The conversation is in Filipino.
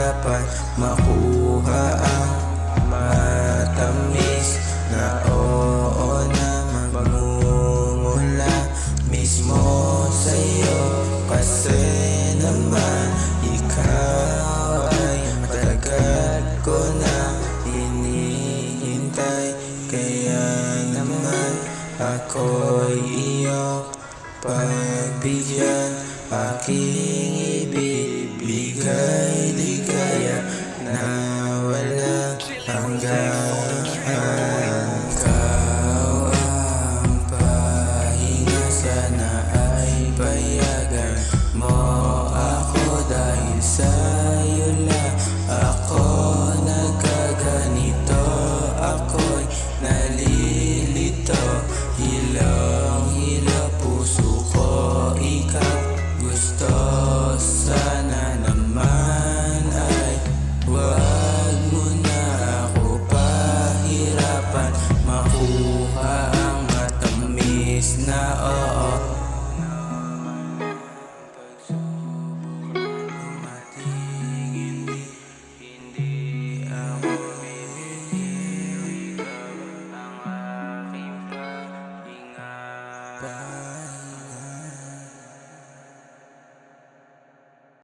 pahirapan makuha ang matamis na oo na magmumula mismo sa'yo. Kasi naman ikaw ay matagal ko na hinihintay, kaya naman ako'y iyong pagbigyan, aking ibibigay ligaya na walang hanggan. Ikaw ang pahinga, sana ay payagan mo ako, dahil sa'yo lang ako nagkaganito. Ako'y nalilito, hilong-hilo puso ko ikaw gusto. Sana naman ay wag mo na ako pahirapan makuha ang matamis na oo. Hindi ako bibigyan, ikaw ang aking pahinga.